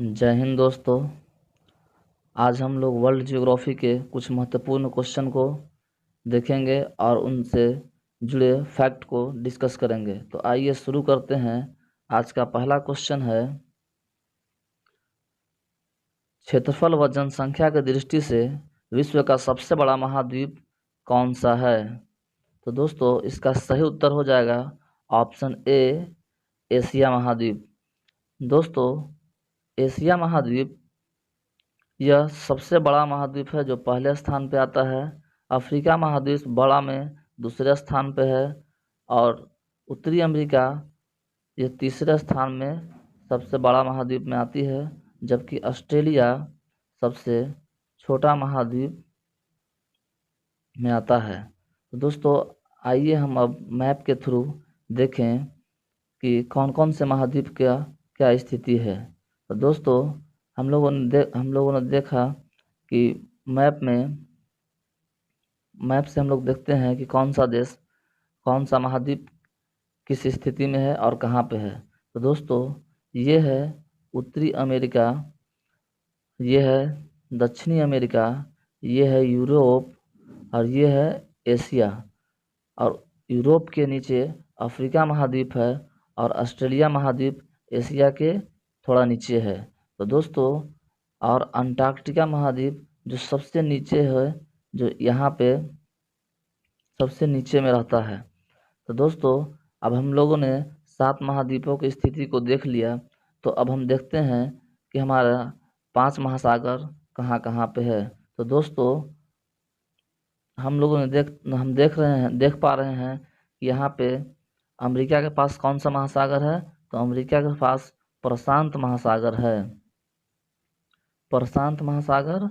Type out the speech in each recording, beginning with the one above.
जय हिंद दोस्तों। आज हम लोग वर्ल्ड ज्योग्राफी के कुछ महत्वपूर्ण क्वेश्चन को देखेंगे और उनसे जुड़े फैक्ट को डिस्कस करेंगे। तो आइए शुरू करते हैं। आज का पहला क्वेश्चन है, क्षेत्रफल व जनसंख्या की दृष्टि से विश्व का सबसे बड़ा महाद्वीप कौन सा है? तो दोस्तों इसका सही उत्तर हो जाएगा ऑप्शन ए, एशिया महाद्वीप। दोस्तों एशिया महाद्वीप यह सबसे बड़ा महाद्वीप है जो पहले स्थान पे आता है। अफ्रीका महाद्वीप बड़ा में दूसरे स्थान पे है और उत्तरी अमेरिका ये तीसरे स्थान में सबसे बड़ा महाद्वीप में आती है, जबकि ऑस्ट्रेलिया सबसे छोटा महाद्वीप में आता है। तो दोस्तों आइए हम अब मैप के थ्रू देखें कि कौन कौन से महाद्वीप का क्या स्थिति है। तो दोस्तों हम लोगों ने देखा कि मैप से हम लोग देखते हैं कि कौन सा देश कौन सा महाद्वीप किस स्थिति में है और कहाँ पे है। तो दोस्तों ये है उत्तरी अमेरिका, ये है दक्षिणी अमेरिका, ये है यूरोप और ये है एशिया। और यूरोप के नीचे अफ्रीका महाद्वीप है और ऑस्ट्रेलिया महाद्वीप एशिया के थोड़ा नीचे है। तो दोस्तों और अंटार्कटिका महाद्वीप जो सबसे नीचे है, जो यहाँ पे सबसे नीचे में रहता है। तो दोस्तों अब हम लोगों ने 7 महाद्वीपों की स्थिति को देख लिया। तो अब हम देखते हैं कि हमारा 5 महासागर कहाँ कहाँ पे है। तो दोस्तों हम देख पा रहे हैं कि यहाँ पे अमेरिका के पास कौन सा महासागर है। तो अमेरिका के पास प्रशांत महासागर है। प्रशांत महासागर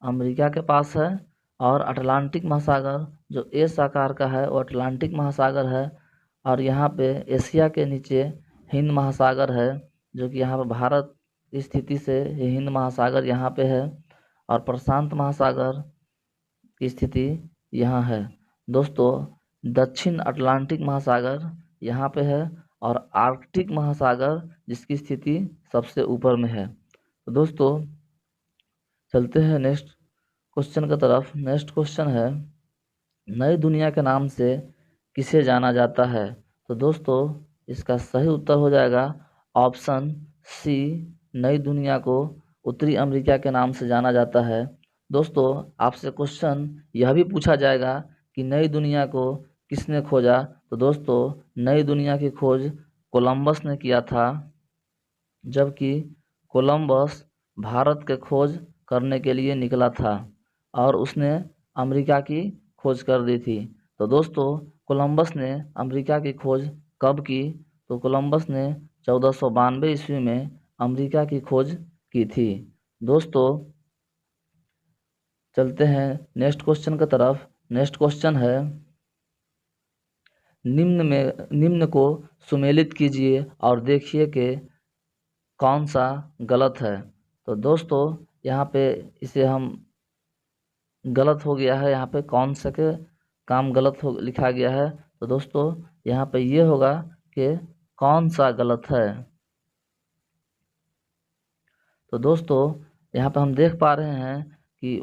अमेरिका के पास है। और अटलांटिक महासागर जो एस आकार का है वो अटलांटिक महासागर है। और यहाँ पे एशिया के नीचे हिंद महासागर है, जो कि यहाँ पे भारत की स्थिति से ये हिंद महासागर यहाँ पे है और प्रशांत महासागर की स्थिति यहाँ है। दोस्तों दक्षिण अटलांटिक महासागर यहाँ पे है और आर्कटिक महासागर जिसकी स्थिति सबसे ऊपर में है। तो दोस्तों चलते हैं नेक्स्ट क्वेश्चन की तरफ। नेक्स्ट क्वेश्चन है, नई दुनिया के नाम से किसे जाना जाता है? तो दोस्तों इसका सही उत्तर हो जाएगा ऑप्शन सी, नई दुनिया को उत्तरी अमेरिका के नाम से जाना जाता है। दोस्तों आपसे क्वेश्चन यह भी पूछा जाएगा कि नई दुनिया को किसने खोजा? तो दोस्तों नई दुनिया की खोज कोलंबस ने किया था, जबकि कोलंबस भारत के खोज करने के लिए निकला था और उसने अमेरिका की खोज कर दी थी। तो दोस्तों कोलंबस ने अमेरिका की खोज कब की? तो कोलंबस ने 1492 ईस्वी में अमेरिका की खोज की थी। दोस्तों चलते हैं नेक्स्ट क्वेश्चन की तरफ। नेक्स्ट क्वेश्चन है, निम्न को सुमेलित कीजिए और देखिए कि कौन सा गलत है। तो दोस्तों यहाँ पे इसे हम गलत हो गया है, यहाँ पे कौन सा के काम गलत हो लिखा गया है। तो दोस्तों यहाँ पे ये होगा कि कौन सा गलत है। तो दोस्तों यहाँ पे हम देख पा रहे हैं कि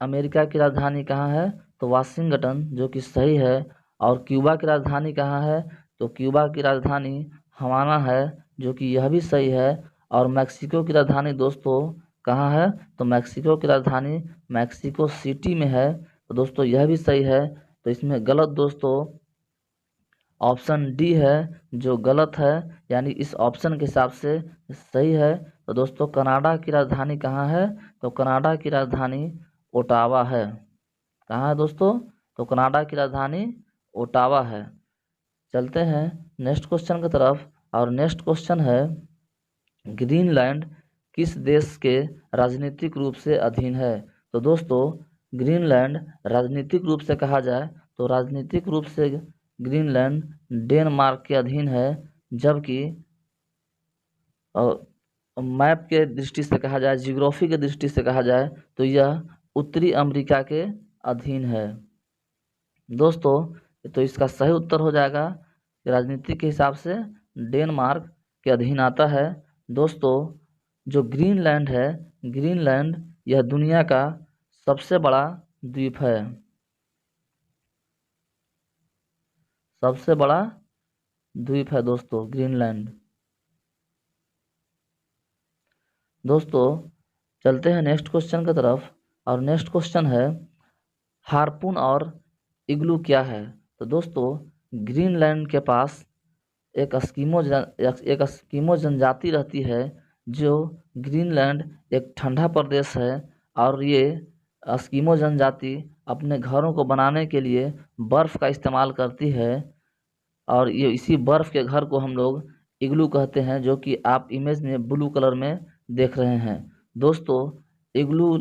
अमेरिका की राजधानी कहाँ है? तो वाशिंगटन, जो कि सही है। और क्यूबा की राजधानी कहाँ है? तो क्यूबा की राजधानी हवाना है, जो कि यह भी सही है। और मैक्सिको की राजधानी दोस्तों कहाँ है? तो मैक्सिको की राजधानी मैक्सिको सिटी में है। तो दोस्तों यह भी सही है। तो इसमें गलत दोस्तों ऑप्शन डी है जो गलत है, यानी इस ऑप्शन के हिसाब से सही है। तो दोस्तों कनाडा की राजधानी कहाँ है? तो कनाडा की राजधानी ओटावा है। कहाँ है दोस्तों? तो कनाडा की राजधानी ओटावा है। चलते हैं नेक्स्ट क्वेश्चन की तरफ। और नेक्स्ट क्वेश्चन है, ग्रीनलैंड किस देश के राजनीतिक रूप से अधीन है? तो दोस्तों ग्रीनलैंड राजनीतिक रूप से कहा जाए तो राजनीतिक रूप से ग्रीनलैंड डेनमार्क के अधीन है, जबकि मैप के दृष्टि से कहा जाए, जियोग्राफी के दृष्टि से कहा जाए तो यह उत्तरी अमेरिका के अधीन है। दोस्तों तो इसका सही उत्तर हो जाएगा कि राजनीति के हिसाब से डेनमार्क के अधीन आता है, दोस्तों जो ग्रीनलैंड है, ग्रीनलैंड यह दुनिया का सबसे बड़ा द्वीप है, सबसे बड़ा द्वीप है दोस्तों ग्रीनलैंड। दोस्तों चलते हैं नेक्स्ट क्वेश्चन की तरफ, और नेक्स्ट क्वेश्चन है हार्पून और इग्लू क्या है। तो दोस्तों ग्रीनलैंड के पास एक एस्किमो जनजाति रहती है। जो ग्रीनलैंड एक ठंडा प्रदेश है, और ये एस्किमो जनजाति अपने घरों को बनाने के लिए बर्फ़ का इस्तेमाल करती है, और ये इसी बर्फ़ के घर को हम लोग इग्लू कहते हैं, जो कि आप इमेज में ब्लू कलर में देख रहे हैं। दोस्तों इग्लू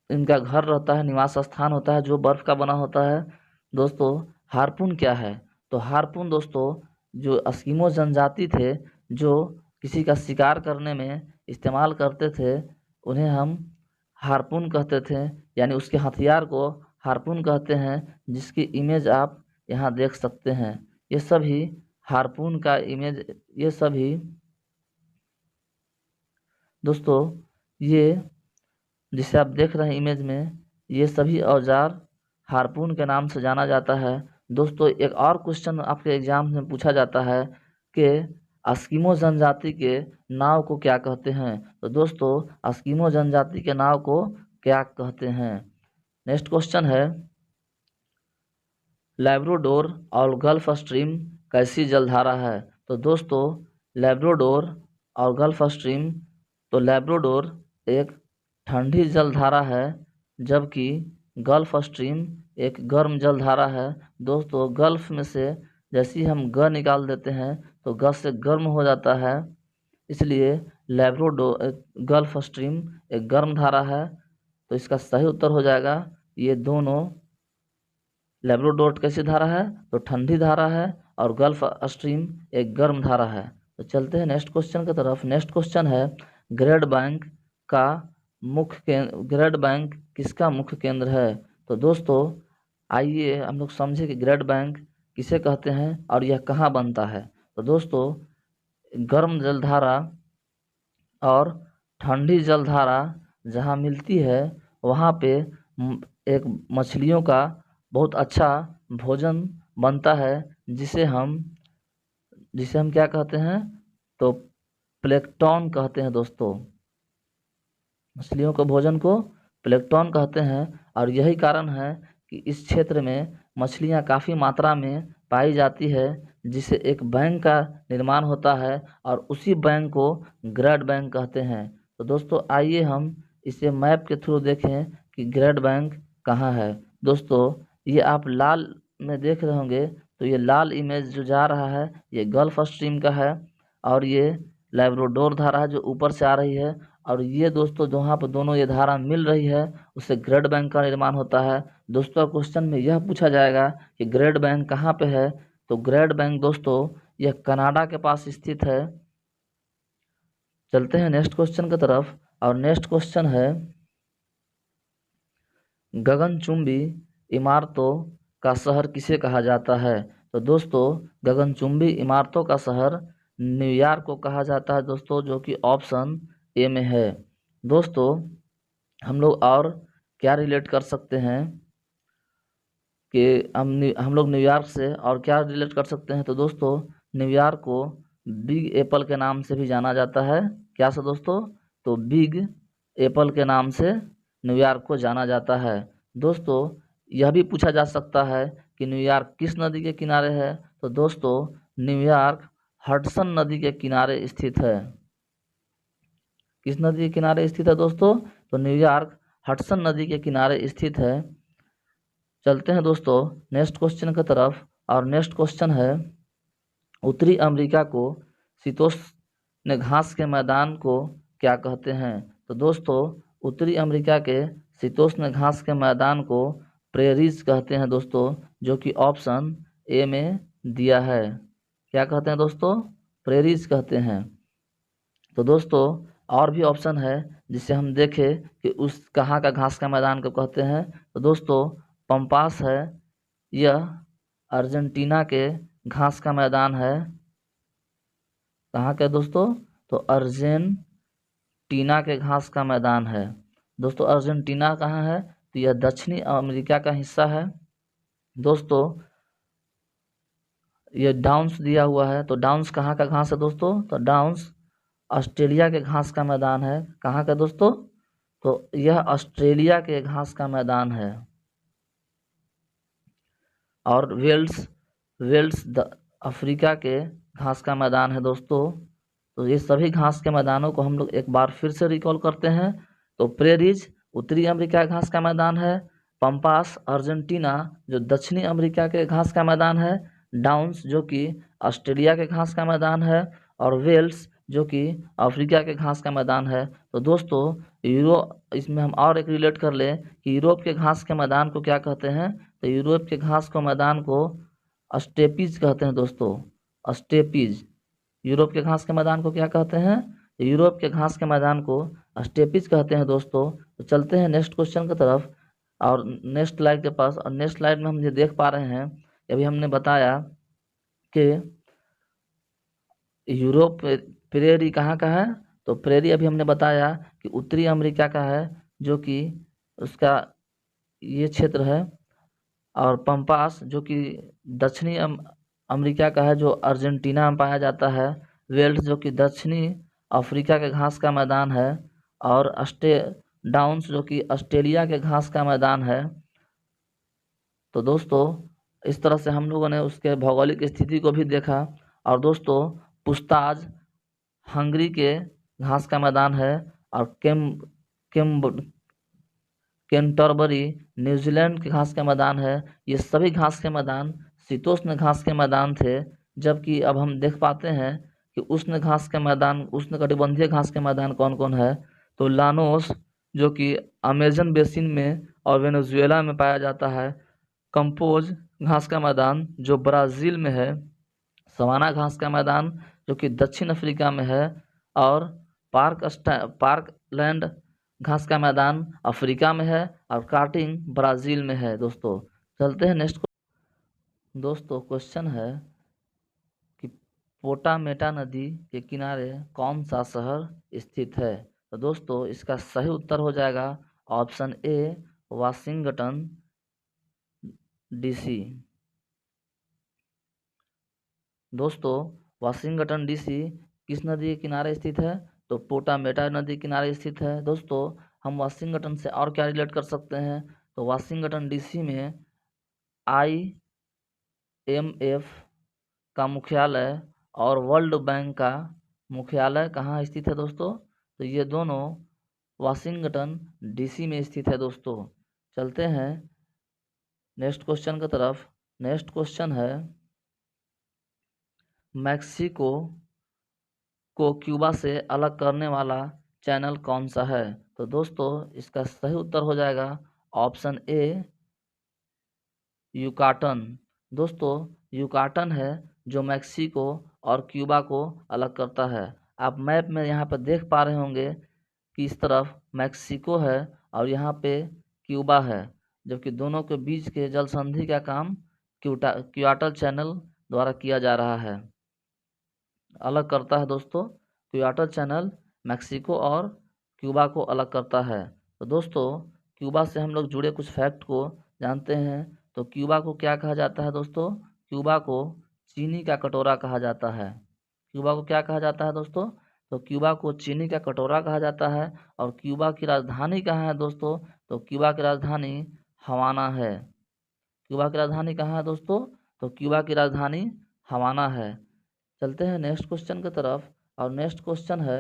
इनका घर रहता है, निवास स्थान होता है जो बर्फ़ का बना होता है। दोस्तों हार्पून क्या है, तो हार्पून दोस्तों जो एस्किमो जनजाति थे, जो किसी का शिकार करने में इस्तेमाल करते थे, उन्हें हम हार्पून कहते थे, यानी उसके हथियार को हार्पून कहते हैं, जिसकी इमेज आप यहाँ देख सकते हैं। ये सभी हार्पून का इमेज, ये सभी दोस्तों ये जिसे आप देख रहे हैं इमेज में, ये सभी औजार हार्पून के नाम से जाना जाता है। दोस्तों एक और क्वेश्चन आपके एग्जाम में पूछा जाता है कि एस्किमो जनजाति के नाव को क्या कहते हैं। तो दोस्तों एस्किमो जनजाति के नाव को क्या कहते हैं। नेक्स्ट क्वेश्चन है लैब्राडोर और गल्फ स्ट्रीम कैसी जलधारा है। तो दोस्तों लैब्राडोर और गल्फ स्ट्रीम, तो लैब्राडोर एक ठंडी जलधारा है, जबकि गल्फ स्ट्रीम एक गर्म जलधारा है। दोस्तों गल्फ में से जैसे ही हम ग निकाल देते हैं तो ग से गर्म हो जाता है, इसलिए लैब्राडोर गल्फ स्ट्रीम एक गर्म धारा है। तो इसका सही उत्तर हो जाएगा ये दोनों। लैब्राडोर कैसी धारा है, तो ठंडी धारा है, और गल्फ स्ट्रीम एक गर्म धारा है। तो चलते हैं नेक्स्ट क्वेश्चन की तरफ। नेक्स्ट क्वेश्चन है ग्रेट बैंक का ग्रेट बैंक किसका मुख्य केंद्र है। तो दोस्तों आइए हम लोग समझे कि ग्रेट बैंक किसे कहते हैं और यह कहाँ बनता है। तो दोस्तों गर्म जलधारा और ठंडी जलधारा जहाँ मिलती है, वहाँ पे एक मछलियों का बहुत अच्छा भोजन बनता है, जिसे हम क्या कहते हैं, तो प्लैंकटन कहते हैं। दोस्तों मछलियों के भोजन को प्लैंकटन कहते हैं, और यही कारण है कि इस क्षेत्र में मछलियाँ काफ़ी मात्रा में पाई जाती है, जिसे एक बैंक का निर्माण होता है, और उसी बैंक को ग्रेट बैंक कहते हैं। तो दोस्तों आइए हम इसे मैप के थ्रू देखें कि ग्रेट बैंक कहाँ है। दोस्तों ये आप लाल में देख रहे होंगे, तो ये लाल इमेज जो जा रहा है ये गल्फ स्ट्रीम का है, और ये लैब्राडोर धारा है जो ऊपर से आ रही है, और ये दोस्तों जहाँ पर दोनों ये धारा मिल रही है उससे ग्रेट बैंक का निर्माण होता है। दोस्तों क्वेश्चन में यह पूछा जाएगा कि ग्रेट बैंक कहाँ पे है। तो ग्रेट बैंक दोस्तों यह कनाडा के पास स्थित है। चलते हैं नेक्स्ट क्वेश्चन की तरफ, और नेक्स्ट क्वेश्चन है गगनचुंबी इमारतों का शहर किसे कहा जाता है। तो दोस्तों गगनचुंबी इमारतों का शहर न्यूयॉर्क को कहा जाता है दोस्तों, जो कि ऑप्शन ए में है। दोस्तों हम लोग और क्या रिलेट कर सकते हैं कि हम लोग न्यूयॉर्क से और क्या रिलेट कर सकते हैं। तो दोस्तों न्यूयॉर्क को बिग एप्पल के नाम से भी जाना जाता है। क्या से दोस्तों, तो बिग एप्पल के नाम से न्यूयॉर्क को जाना जाता है। दोस्तों यह भी पूछा जा सकता है कि न्यूयॉर्क किस नदी के किनारे है। तो दोस्तों न्यूयॉर्क हडसन नदी के किनारे स्थित है। किस नदी के किनारे स्थित है दोस्तों, तो न्यूयॉर्क हडसन नदी के किनारे स्थित है। चलते हैं दोस्तों नेक्स्ट क्वेश्चन की तरफ, और नेक्स्ट क्वेश्चन है उत्तरी अमेरिका को शीतोष्ण घास के मैदान को क्या कहते हैं। तो दोस्तों उत्तरी अमेरिका के शीतोष्ण घास के मैदान को प्रेरीज कहते हैं दोस्तों, जो कि ऑप्शन ए में दिया है। क्या कहते हैं दोस्तों, प्रेरीज कहते हैं। तो दोस्तों और भी ऑप्शन है जिसे हम देखें कि उस कहाँ का घास का मैदान को कहते हैं। तो दोस्तों पंपास है, यह अर्जेंटीना के घास का मैदान है। कहाँ का दोस्तों, तो अर्जेंटीना के घास का मैदान है। दोस्तों अर्जेंटीना कहाँ है? तो यह दक्षिणी अमेरिका का हिस्सा है। दोस्तों ये डाउन्स दिया हुआ है, तो डाउन्स कहाँ का घास है दोस्तों? तो डाउन्स ऑस्ट्रेलिया के घास का मैदान है। कहाँ का दोस्तों? तो यह ऑस्ट्रेलिया के घास का मैदान है। और वेल्स अफ्रीका के घास का मैदान है दोस्तों। तो ये सभी घास के मैदानों को हम लोग एक बार फिर से रिकॉल करते हैं। तो प्रेरीज उत्तरी अमेरिका घास का मैदान है, पंपास अर्जेंटीना जो दक्षिणी अमेरिका के घास का मैदान है, डाउन्स जो कि ऑस्ट्रेलिया के घास का मैदान है, और वेल्स जो कि अफ्रीका के घास का मैदान है। तो दोस्तों इसमें हम और एक रिलेट कर लें कि यूरोप के घास के मैदान को क्या कहते हैं? तो यूरोप के घास को मैदान को स्टेपीज कहते हैं दोस्तों। स्टेपीज यूरोप के घास के मैदान को क्या कहते हैं? यूरोप के घास के मैदान को स्टेपीज कहते हैं दोस्तों। तो चलते हैं नेक्स्ट क्वेश्चन की तरफ और नेक्स्ट स्लाइड के पास। और नेक्स्ट स्लाइड में हम ये देख पा रहे हैं, अभी हमने बताया कि यूरोप प्रेरी कहाँ का है? तो प्रेरी अभी हमने बताया कि उत्तरी अमेरिका का है, जो कि उसका ये क्षेत्र है। और पंपास जो कि दक्षिणी अमेरिका का है, जो अर्जेंटीना में पाया जाता है। वेल्स जो कि दक्षिणी अफ्रीका के घास का मैदान है। और डाउन्स जो कि ऑस्ट्रेलिया के घास का मैदान है। तो दोस्तों इस तरह से हम लोगों ने उसके भौगोलिक स्थिति को भी देखा। और दोस्तों पुस्ताज हंगरी के घास का मैदान है, और कैंटरबरी न्यूजीलैंड के घास के मैदान है। ये सभी घास के मैदान शीतोष्ण घास के मैदान थे। जबकि अब हम देख पाते हैं कि उष्ण घास के मैदान, उष्णकटिबंधीय घास के मैदान कौन कौन है? तो लानोस जो कि अमेजन बेसिन में और वेनेजुएला में पाया जाता है। कंपोज घास का मैदान जो ब्राज़ील में है। सवाना घास का मैदान जो कि दक्षिण अफ्रीका में है। और पार्कलैंड घास का मैदान अफ्रीका में है। और कार्टिंग ब्राज़ील में है। दोस्तों चलते हैं नेक्स्ट। दोस्तों क्वेश्चन है कि पोटामेटा नदी के किनारे कौन सा शहर स्थित है? तो दोस्तों इसका सही उत्तर हो जाएगा ऑप्शन ए वाशिंगटन डीसी। दोस्तों वाशिंगटन डीसी किस नदी के किनारे स्थित है? तो पोटामेटा नदी के किनारे स्थित है। दोस्तों हम वाशिंगटन से और क्या रिलेट कर सकते हैं? तो वाशिंगटन डीसी में IMF का मुख्यालय और वर्ल्ड बैंक का मुख्यालय कहाँ स्थित है दोस्तों? तो ये दोनों वाशिंगटन डीसी में स्थित है। दोस्तों चलते हैं नेक्स्ट क्वेश्चन की तरफ। नेक्स्ट क्वेश्चन है मैक्सिको को क्यूबा से अलग करने वाला चैनल कौन सा है? तो दोस्तों इसका सही उत्तर हो जाएगा ऑप्शन ए युकाटन। दोस्तों युकाटन है जो मैक्सिको और क्यूबा को अलग करता है। आप मैप में यहाँ पर देख पा रहे होंगे कि इस तरफ मैक्सिको है और यहाँ पे क्यूबा है, जबकि दोनों के बीच के जल संधि का काम क्वार्टर चैनल द्वारा किया जा रहा है, अलग करता है। दोस्तों क्वार्टर चैनल मैक्सिको और क्यूबा को अलग करता है। तो दोस्तों क्यूबा से हम लोग जुड़े कुछ फैक्ट को जानते हैं। तो क्यूबा को क्या कहा जाता है दोस्तों? क्यूबा को चीनी का कटोरा कहा जाता है। क्यूबा को क्या कहा जाता है दोस्तों? तो क्यूबा को चीनी का कटोरा कहा जाता है। और क्यूबा की राजधानी कहाँ है दोस्तों? तो क्यूबा की राजधानी हवाना है। क्यूबा की राजधानी कहाँ है दोस्तों? तो क्यूबा की राजधानी हवाना है। चलते हैं नेक्स्ट क्वेश्चन की तरफ। और नेक्स्ट क्वेश्चन है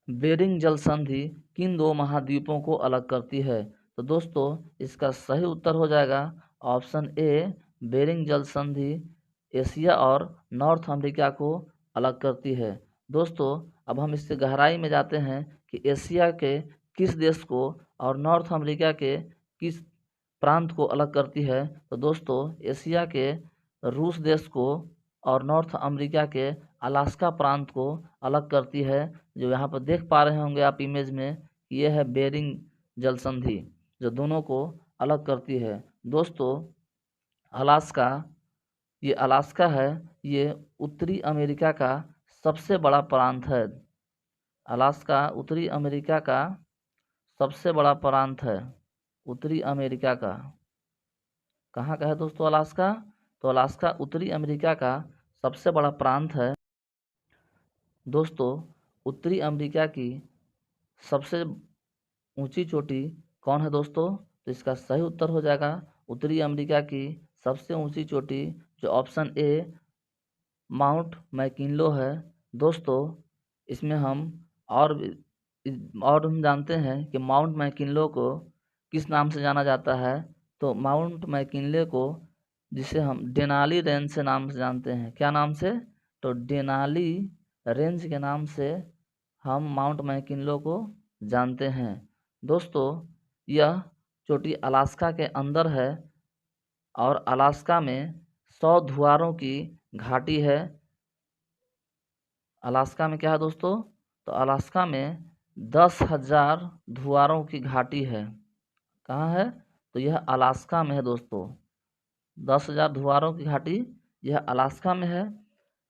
बेरिंग जल संधि किन दो महाद्वीपों को अलग करती है? तो दोस्तों इसका सही उत्तर हो जाएगा ऑप्शन ए बेरिंग जल संधि एशिया और नॉर्थ अमेरिका को अलग करती है। दोस्तों अब हम इससे गहराई में जाते हैं कि एशिया के किस देश को और नॉर्थ अमेरिका के किस प्रांत को अलग करती है? तो दोस्तों एशिया के रूस देश को और नॉर्थ अमेरिका के अलास्का प्रांत को अलग करती है, जो यहाँ पर देख पा रहे होंगे आप इमेज में कि यह है बेरिंग जल संधि जो दोनों को अलग करती है। दोस्तों अलास्का है, ये उत्तरी अमेरिका का सबसे बड़ा प्रांत है? अलास्का उत्तरी अमेरिका का सबसे बड़ा प्रांत है, उत्तरी अमेरिका का। कहाँ का है दोस्तों अलास्का? तो अलास्का उत्तरी अमेरिका का सबसे बड़ा प्रांत है। दोस्तों उत्तरी अमेरिका की सबसे ऊंची चोटी कौन है दोस्तों? तो इसका सही उत्तर हो जाएगा उत्तरी अमेरिका की सबसे ऊंची चोटी, जो ऑप्शन ए माउंट मैकिन्लो है। दोस्तों इसमें हम और हम जानते हैं कि माउंट मैकिन्लो को किस नाम से जाना जाता है। तो माउंट मैकिन्ले को, जिसे हम डेनाली रेंज से नाम से जानते हैं, क्या नाम से? तो डेनाली रेंज के नाम से हम माउंट मैकिन्लो को जानते हैं। दोस्तों यह चोटी अलास्का के अंदर है और अलास्का में 100 धुआरों की घाटी है। अलास्का में क्या है दोस्तों? तो अलास्का में 10,000 धुआरों की घाटी है। कहाँ है? तो यह अलास्का में है दोस्तों। 10,000 धुआरों की घाटी यह अलास्का में है।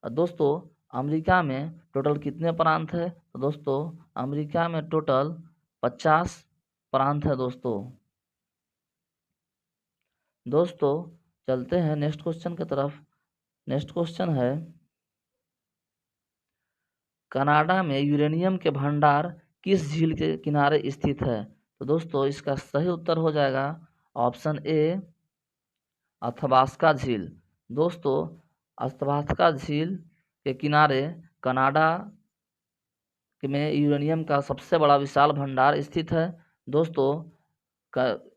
और दोस्तों अमेरिका में टोटल कितने प्रांत है? तो दोस्तों अमेरिका में टोटल 50 प्रांत है दोस्तों। दोस्तों चलते हैं नेक्स्ट क्वेश्चन की तरफ। नेक्स्ट क्वेश्चन है, कनाडा में यूरेनियम के भंडार किस झील के किनारे स्थित है? तो दोस्तों इसका सही उत्तर हो जाएगा ऑप्शन ए अथबास्का झील। दोस्तों अथबास्का झील के किनारे कनाडा में यूरेनियम का सबसे बड़ा विशाल भंडार स्थित है। दोस्तों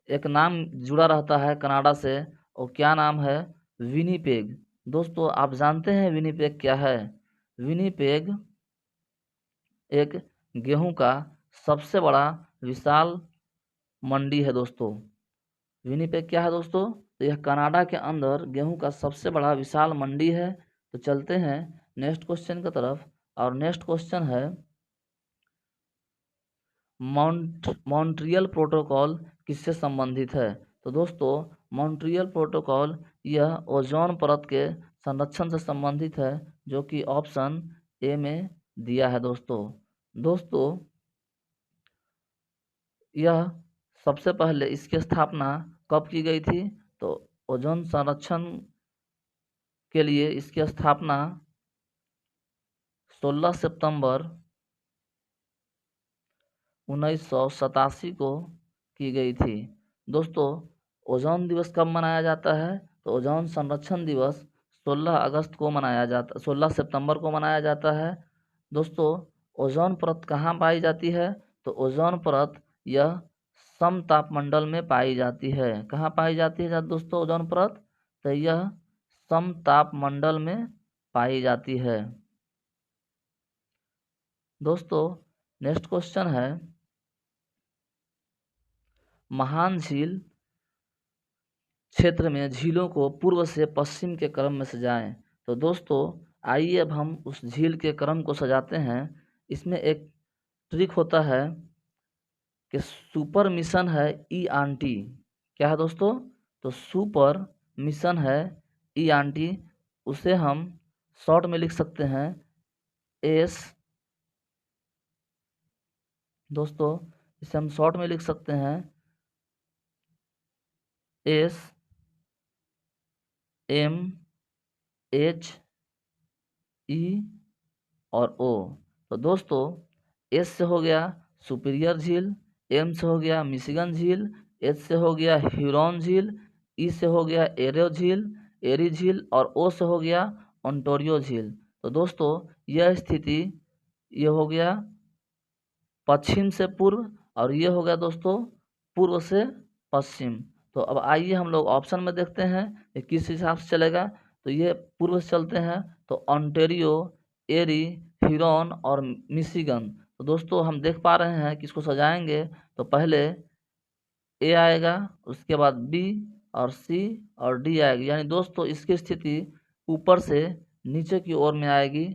एक नाम जुड़ा रहता है कनाडा से, और क्या नाम है? विनीपेग। दोस्तों आप जानते हैं विनीपेग क्या है? विनीपेग एक गेहूं का सबसे बड़ा विशाल मंडी है दोस्तों। विनीपेग क्या है दोस्तों? तो यह कनाडा के अंदर गेहूं का सबसे बड़ा विशाल मंडी है। तो चलते हैं नेक्स्ट क्वेश्चन की तरफ, और नेक्स्ट क्वेश्चन है, मॉन्ट्रियल प्रोटोकॉल किससे संबंधित है? तो दोस्तों मॉन्ट्रियल प्रोटोकॉल यह ओजोन परत के संरक्षण से संबंधित है, जो कि ऑप्शन ए में दिया है दोस्तों यह सबसे पहले इसकी स्थापना कब की गई थी? तो ओजोन संरक्षण के लिए इसकी स्थापना 16 सितंबर 1987 को की गई थी। दोस्तों ओजोन दिवस कब मनाया जाता है? तो ओजोन संरक्षण दिवस 16 सितंबर को मनाया जाता है। दोस्तों ओजोन परत कहाँ पाई जाती है? तो ओजोन परत यह समतापमंडल में पाई जाती है। कहाँ पाई जाती है दोस्तों ओजोन परत? तो यह समतापमंडल में पाई जाती है। दोस्तों नेक्स्ट क्वेश्चन है, महान झील क्षेत्र में झीलों को पूर्व से पश्चिम के क्रम में सजाएं। तो दोस्तों आइए अब हम उस झील के क्रम को सजाते हैं। इसमें एक ट्रिक होता है कि सुपर मिशन है ई आंटी। क्या है दोस्तों? तो सुपर मिशन है ई आंटी, उसे हम शॉर्ट में लिख सकते हैं एस। दोस्तों इसे हम शॉर्ट में लिख सकते हैं एस एम एच ई और ओ। तो दोस्तों एस से हो गया सुपीरियर झील, एम से हो गया मिशिगन झील, एच से हो गया ह्यूरॉन झील, ई से हो गया एरी झील और ओ से हो गया ओंटारियो झील। तो दोस्तों यह स्थिति ये हो गया पश्चिम से पूर्व, और ये हो गया दोस्तों पूर्व से पश्चिम। तो अब आइए हम लोग ऑप्शन में देखते हैं कि किस हिसाब से चलेगा। तो ये पूर्व से चलते हैं, तो ओंटारियो, एरी, ह्यूरॉन और मिशिगन। तो दोस्तों हम देख पा रहे हैं कि इसको सजाएंगे तो पहले ए आएगा, उसके बाद बी और सी और डी आएगी, यानी दोस्तों इसकी स्थिति ऊपर से नीचे की ओर में आएगी।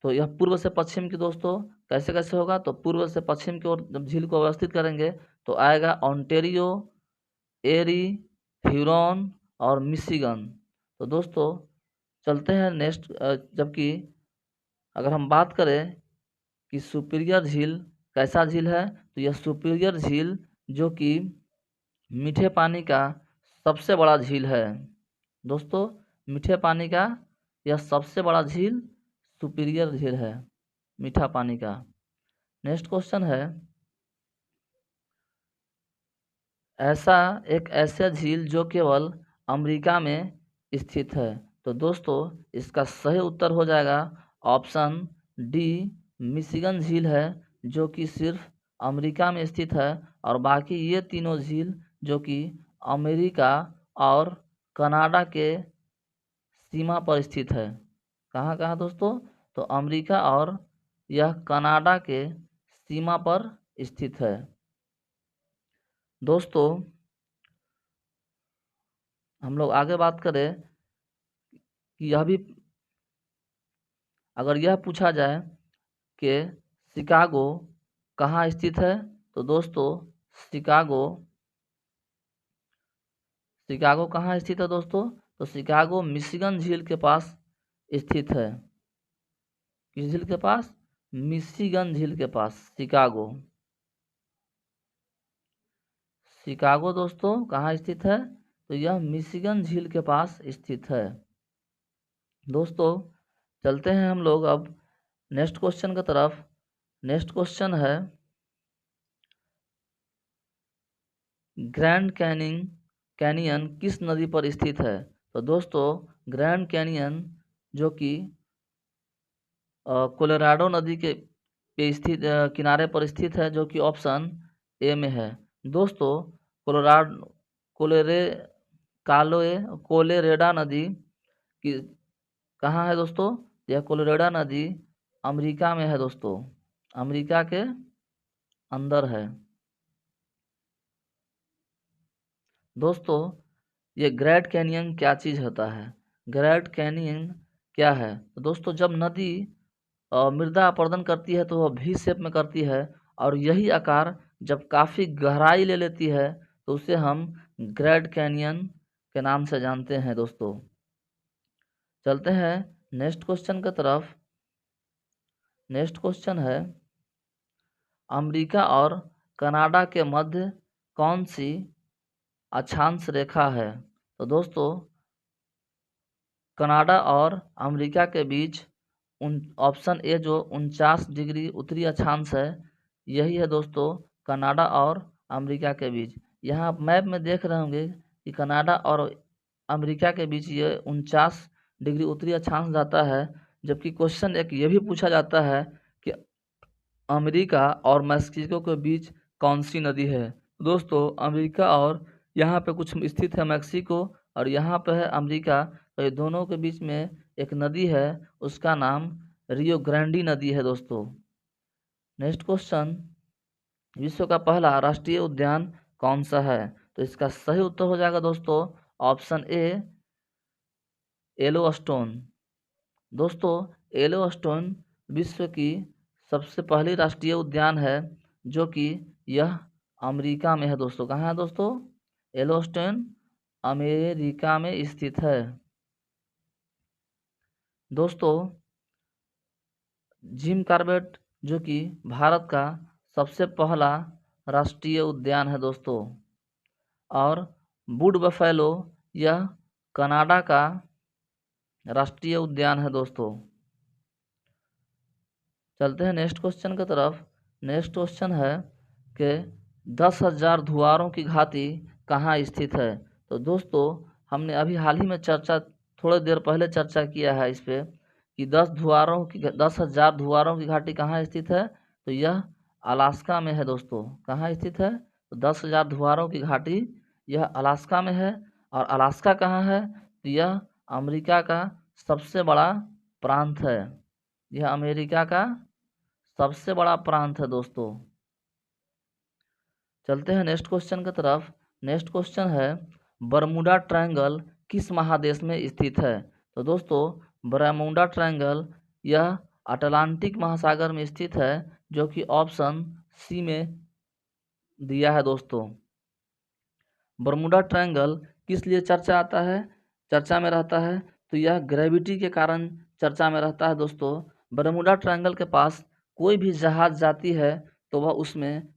तो यह पूर्व से पश्चिम की दोस्तों कैसे कैसे होगा? तो पूर्व से पश्चिम की ओर जब झील को व्यवस्थित करेंगे तो आएगा ओंटारियो, एरी, ह्यूरॉन और मिशिगन। तो दोस्तों चलते हैं नेक्स्ट, जबकि अगर हम बात करें कि सुपीरियर झील कैसा झील है, तो यह सुपीरियर झील जो कि मीठे पानी का सबसे बड़ा झील है। दोस्तों, मीठे पानी का यह सबसे बड़ा झील सुपीरियर झील है, मीठा पानी का। नेक्स्ट क्वेश्चन है, ऐसा झील जो केवल अमेरिका में स्थित है। तो दोस्तों, इसका सही उत्तर हो जाएगा ऑप्शन डी, मिशिगन झील है, जो कि सिर्फ अमेरिका में स्थित है, और बाकी ये तीनों झील जो कि अमेरिका और कनाडा के सीमा पर स्थित है। कहाँ कहाँ दोस्तों? तो अमेरिका और यह कनाडा के सीमा पर स्थित है। दोस्तों, हम लोग आगे बात करें कि यह भी अगर यह पूछा जाए कि शिकागो कहाँ स्थित है, तो दोस्तों शिकागो कहाँ स्थित है दोस्तों? तो शिकागो मिशिगन झील के पास स्थित है। किस झील के पास? मिशिगन झील के पास शिकागो दोस्तों कहाँ स्थित है? तो यह मिशिगन झील के पास स्थित है। दोस्तों, चलते हैं हम लोग अब नेक्स्ट क्वेश्चन की तरफ। नेक्स्ट क्वेश्चन है, ग्रैंड कैनियन किस नदी पर स्थित है? तो दोस्तों, ग्रैंड कैनियन जो कि कोलोराडो नदी के पे स्थित किनारे पर स्थित है, जो कि ऑप्शन ए में है। दोस्तों, कोलोराडो कोलेरे कालोए कोलेरेडा नदी की कहाँ है दोस्तों? यह कोलोरेडा नदी अमेरिका में है दोस्तों, अमेरिका के अंदर है। दोस्तों, ये ग्रैंड कैनियन क्या चीज़ होता है? ग्रैंड कैनियन क्या है? तो दोस्तों, जब नदी मृदा अपरदन करती है तो वह भी शेप में करती है, और यही आकार जब काफ़ी गहराई ले लेती है तो उसे हम ग्रैंड कैनियन के नाम से जानते हैं। दोस्तों, चलते हैं नेक्स्ट क्वेश्चन की तरफ। नेक्स्ट क्वेश्चन है, अमेरिका और कनाडा के मध्य कौन सी अक्षांश रेखा है? तो दोस्तों, कनाडा और अमेरिका के बीच ऑप्शन ए जो 49 डिग्री उत्तरी अक्षांश है, यही है दोस्तों कनाडा और अमेरिका के बीच। यहाँ आप मैप में देख रहे होंगे कि कनाडा और अमेरिका के बीच ये 49 डिग्री उत्तरी अक्षांश जाता है। जबकि क्वेश्चन एक ये भी पूछा जाता है कि अमेरिका और मैक्सिको के बीच कौन सी नदी है? दोस्तों, अमेरिका और यहाँ पे कुछ स्थित है मैक्सिको, और यहाँ पे है अमेरिका, तो ये दोनों के बीच में एक नदी है, उसका नाम रियो ग्रांडी नदी है। दोस्तों, नेक्स्ट क्वेश्चन, विश्व का पहला राष्ट्रीय उद्यान कौन सा है? तो इसका सही उत्तर हो जाएगा दोस्तों ऑप्शन ए, येलोस्टोन। दोस्तों, येलोस्टोन विश्व की सबसे पहली राष्ट्रीय उद्यान है, जो कि यह अमेरिका में है। दोस्तों, कहाँ है दोस्तों? येलोस्टोन अमेरिका में स्थित है। दोस्तों, जिम कॉर्बेट जो कि भारत का सबसे पहला राष्ट्रीय उद्यान है दोस्तों, और वुड बफेलो यह कनाडा का राष्ट्रीय उद्यान है। दोस्तों, चलते हैं नेक्स्ट क्वेश्चन की तरफ। नेक्स्ट क्वेश्चन है कि 10,000 धुआरों की घाटी कहाँ स्थित है? तो दोस्तों, हमने अभी हाल ही में थोड़ी देर पहले चर्चा किया है इस पे कि 10,000 धुआरों की घाटी कहाँ स्थित है? तो यह अलास्का में है। दोस्तों, कहाँ स्थित है? तो 10,000 धुआरों की घाटी यह अलास्का में है। और अलास्का कहाँ है? तो यह अमेरिका का सबसे बड़ा प्रांत है। यह अमेरिका का सबसे बड़ा प्रांत है। दोस्तों, चलते हैं नेक्स्ट क्वेश्चन की तरफ। नेक्स्ट क्वेश्चन है, बरमूडा ट्रायंगल किस महादेश में स्थित है? तो दोस्तों, बरमूडा ट्रायंगल यह अटलांटिक महासागर में स्थित है, जो कि ऑप्शन सी में दिया है। दोस्तों, बरमूडा ट्रायंगल किस लिए चर्चा में रहता है? तो यह ग्रेविटी के कारण चर्चा में रहता है। दोस्तों, बरमूडा ट्रायंगल के पास कोई भी जहाज जाती है तो वह उसमें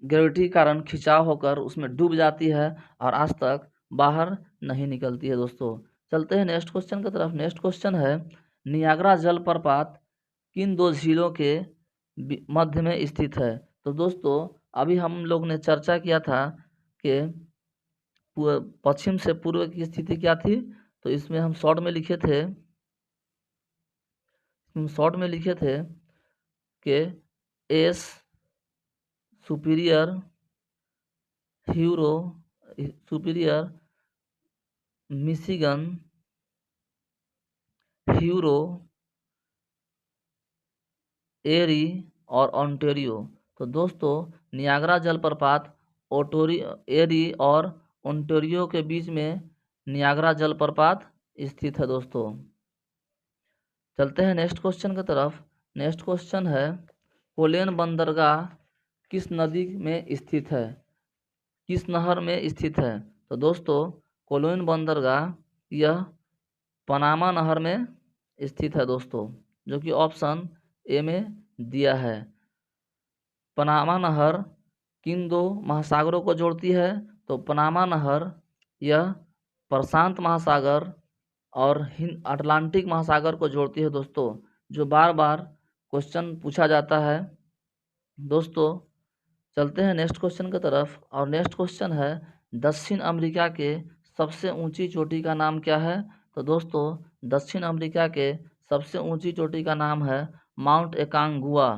ग्रेविटी के कारण खिंचाव होकर उसमें डूब जाती है और आज तक बाहर नहीं निकलती है दोस्तों। चलते हैं नेक्स्ट क्वेश्चन की तरफ। नेक्स्ट क्वेश्चन है, नियाग्रा जलप्रपात किन दो झीलों के मध्य में स्थित है? तो दोस्तों अभी हम लोग ने चर्चा किया था कि पश्चिम से पूर्व की स्थिति क्या थी, तो इसमें हम शॉर्ट में लिखे थे कि एस सुपीरियर मिशिगन ह्यूरो एरी और ओंटारियो। तो दोस्तों नियाग्रा जलप्रपात एरी और ओंटारियो के बीच में नियाग्रा जलप्रपात स्थित है दोस्तों। चलते हैं नेक्स्ट क्वेश्चन की तरफ। नेक्स्ट क्वेश्चन है, कोलेन बंदरगाह किस नदी में स्थित है, किस नहर में स्थित है? तो दोस्तों कोलेन बंदरगाह यह पनामा नहर में स्थित है दोस्तों, जो कि ऑप्शन ए में दिया है। पनामा नहर किन दो महासागरों को जोड़ती है? तो पनामा नहर यह प्रशांत महासागर और अटलांटिक महासागर को जोड़ती है दोस्तों, जो बार बार क्वेश्चन पूछा जाता है दोस्तों। चलते हैं नेक्स्ट क्वेश्चन की तरफ और नेक्स्ट क्वेश्चन है, दक्षिण अमेरिका के सबसे ऊंची चोटी का नाम क्या है? तो दोस्तों दक्षिण अमेरिका के सबसे ऊंची चोटी का नाम है माउंट एकांगुआ,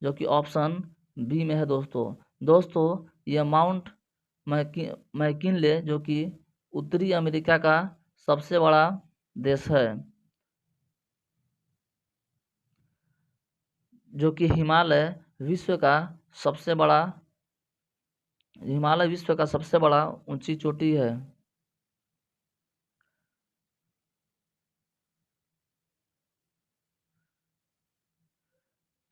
जो कि ऑप्शन बी में है दोस्तों यह माउंट मैकिनले जो कि उत्तरी अमेरिका का सबसे बड़ा देश है, जो कि हिमालय विश्व का सबसे बड़ा ऊंची चोटी है।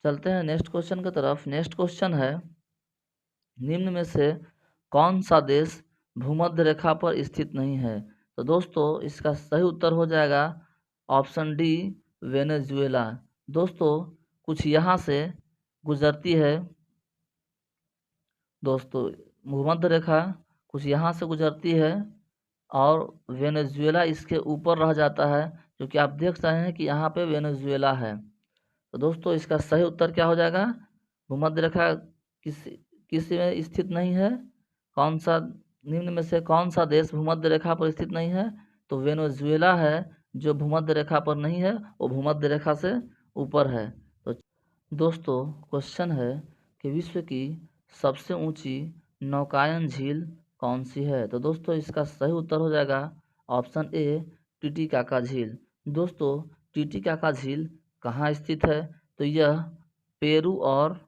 चलते हैं नेक्स्ट क्वेश्चन की तरफ। नेक्स्ट क्वेश्चन है, निम्न में से कौन सा देश भूमध्य रेखा पर स्थित नहीं है? तो दोस्तों इसका सही उत्तर हो जाएगा ऑप्शन डी वेनेजुएला। दोस्तों कुछ यहाँ से गुजरती है दोस्तों, भूमध्य रेखा कुछ यहाँ से गुजरती है और वेनेजुएला इसके ऊपर रह जाता है, जो कि आप देख रहे हैं कि यहाँ पे वेनेजुएला है। तो दोस्तों इसका सही उत्तर क्या हो जाएगा? भूमध्य रेखा किस में स्थित नहीं है? कौन सा निम्न में से कौन सा देश भूमध्य रेखा पर स्थित नहीं है? तो वेनेजुएला है जो भूमध्य रेखा पर नहीं है, वो भूमध्य रेखा से ऊपर है। तो दोस्तों क्वेश्चन है कि विश्व की सबसे ऊंची नौकायन झील कौन सी है? तो दोस्तों इसका सही उत्तर हो जाएगा ऑप्शन ए टीटीकाका झील। दोस्तों टीटीकाका झील कहाँ स्थित है? तो यह पेरू और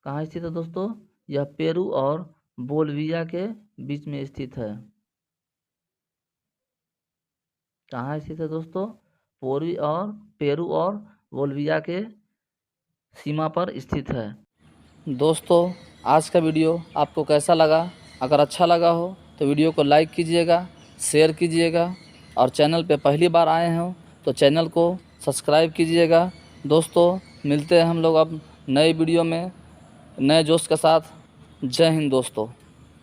कहाँ स्थित है दोस्तों? यह पेरू और बोलिविया के बीच में स्थित है। कहाँ स्थित है दोस्तों? पेरू और बोलिविया के सीमा पर स्थित है। दोस्तों आज का वीडियो आपको कैसा लगा? अगर अच्छा लगा हो तो वीडियो को लाइक कीजिएगा, शेयर कीजिएगा और चैनल पे पहली बार आए हो तो चैनल को सब्सक्राइब कीजिएगा। दोस्तों मिलते हैं हम लोग अब नए वीडियो में नए जोश के साथ। जय हिंद दोस्तों।